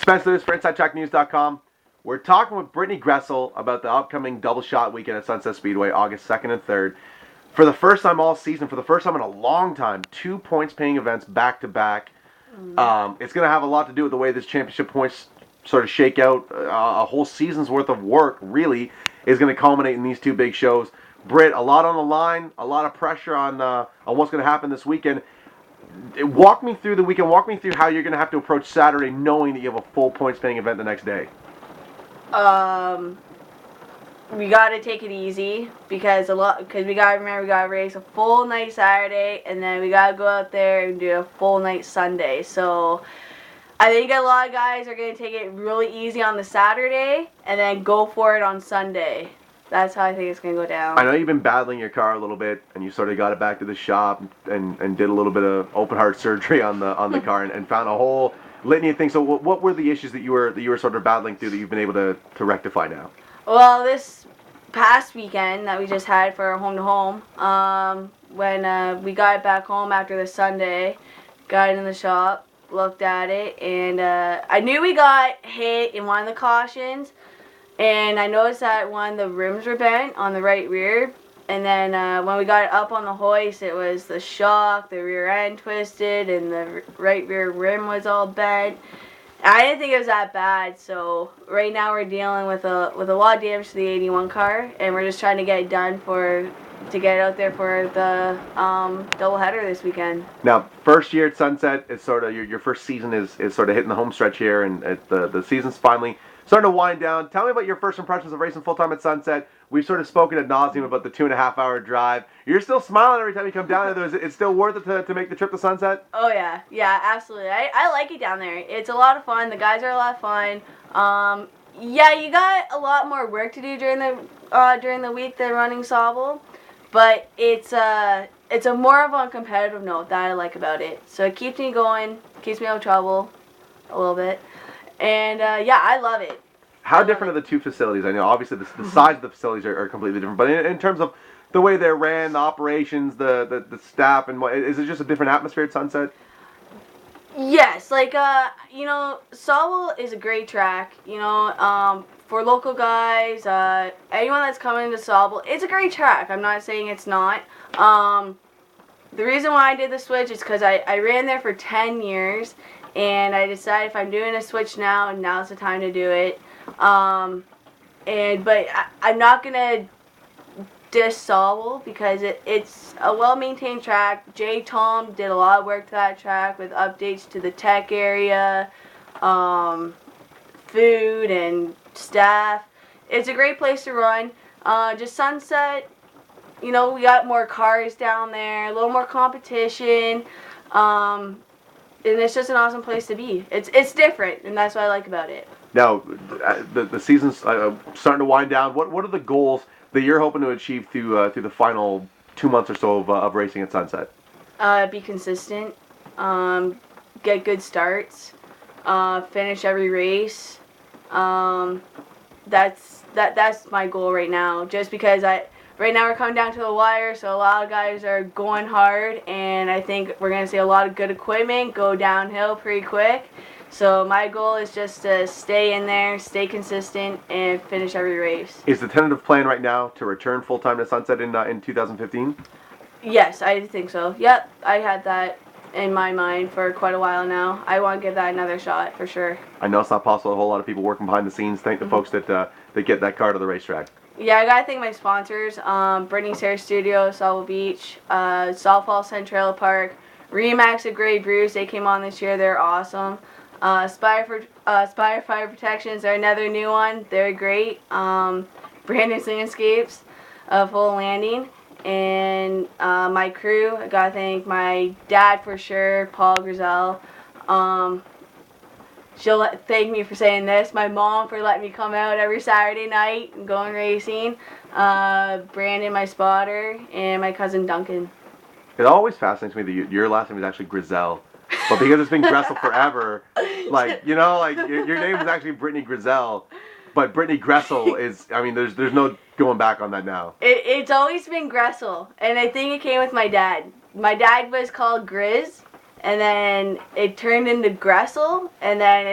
Spencer for InsideTrackNews.com. We're talking with Brittney Gresel about the upcoming double shot weekend at Sunset Speedway, August 2nd and 3rd. For the first time all season, for the first time in a long time, 2 points-paying events back-to-back. It's going to have a lot to do with the way this championship points sort of shake out. A whole season's worth of work, really, is going to culminate in these two big shows. Britt, a lot on the line, a lot of pressure on what's going to happen this weekend. Walk me through the weekend. Walk me through how you're going to have to approach Saturday knowing that you have a full points-paying event the next day. We gotta take it easy because we gotta remember we gotta race a full night Saturday and then we gotta go out there and do a full night Sunday. So I think a lot of guys are gonna take it really easy on the Saturday and then go for it on Sunday. That's how I think it's gonna go down. I know you've been battling your car a little bit, and you sort of got it back to the shop and did a little bit of open heart surgery on the car and found a whole litany of things. So what were the issues that you were sort of battling through that you've been able to rectify now? Well, this past weekend that we just had for home-to-home, when we got it back home after the Sunday, got it in the shop, looked at it, and I knew we got hit in one of the cautions, and I noticed that one of the rims were bent on the right rear, and then when we got it up on the hoist, it was the shock, the rear end twisted, and the right rear rim was all bent. I didn't think it was that bad, so right now we're dealing with a lot of damage to the 81 car, and we're just trying to get it done to get it out there for the doubleheader this weekend. Now, first year at Sunset is sort of your first season is sort of hitting the home stretch here, and the season's finally starting to wind down. Tell me about your first impressions of racing full time at Sunset. We've sort of spoken ad nauseum about the 2.5-hour drive. You're still smiling every time you come down there. Is it still worth it to make the trip to Sunset? Oh yeah, absolutely. I like it down there. It's a lot of fun. The guys are a lot of fun. Yeah, you got a lot more work to do during the week than running Sauble, but it's a more of a competitive note that I like about it. So it keeps me going, keeps me out of trouble a little bit, and yeah, I love it. How different are the two facilities? I know obviously the size of the facilities are completely different, but in terms of the way they're ran, the operations, the staff, and is it just a different atmosphere at Sunset? Yes, like Sauble is a great track. For local guys, anyone that's coming to Sauble, it's a great track. I'm not saying it's not. The reason why I did the switch is because I ran there for 10 years, and I decided if I'm doing a switch now's the time to do it. But I'm not gonna diss Sauble because it's a well-maintained track. Tom did a lot of work to that track with updates to the tech area, food and staff. It's a great place to run. Just Sunset, we got more cars down there, a little more competition, and it's just an awesome place to be. It's different, and that's what I like about it. Now, the season's starting to wind down. What are the goals that you're hoping to achieve through the final 2 months or so of racing at Sunset? Be consistent, get good starts, finish every race. That's my goal right now. Just because right now we're coming down to the wire, so a lot of guys are going hard, and I think we're gonna see a lot of good equipment go downhill pretty quick. So my goal is just to stay in there, stay consistent, and finish every race. Is the tentative plan right now to return full-time to Sunset in 2015? Yes, I think so. Yep, I had that in my mind for quite a while now. I want to give that another shot for sure. I know it's not possible. A whole lot of people working behind the scenes. Thank the folks that get that car to the racetrack. Yeah, I gotta thank my sponsors, Brittney's Hair Studio, Sauble Beach, South Falls Sun Trailer Park, Remax of Grey Bruce. They came on this year. They're awesome. Spire Fire Protections are another new one. They're great. Brandon's Landscapes, Full Landing, and my crew. I gotta thank my dad for sure, Paul Gresel. She'll thank me for saying this. My mom for letting me come out every Saturday night and going racing. Brandon, my spotter, and my cousin Duncan. It always fascinates me that your last name is actually Gresel. But because it's been Gresel forever, your name is actually Brittney Gresel, but Brittney Gresel is, there's no going back on that now. It's always been Gresel, and I think it came with my dad. My dad was called Grizz, and then it turned into Gresel, and then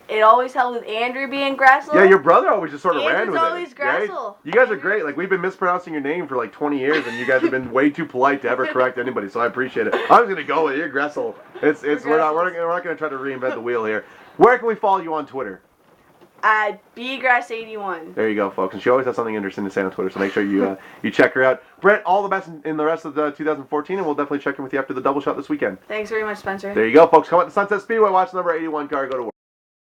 it always held with Andrew being Gresel. Yeah, your brother always just sort of ran Andrew's with always it. Right? Gresel. You guys are great. Like, we've been mispronouncing your name for like 20 years, and you guys have been way too polite to ever correct anybody. So I appreciate it. I was gonna go with your Gresel. We're not gonna try to reinvent the wheel here. Where can we follow you on Twitter? At bgrass81. There you go, folks. And she always has something interesting to say on Twitter, so make sure you you check her out. Brett, all the best in the rest of 2014, and we'll definitely check in with you after the double shot this weekend. Thanks very much, Spencer. There you go, folks. Come out to Sunset Speedway, watch the number 81 car go to work.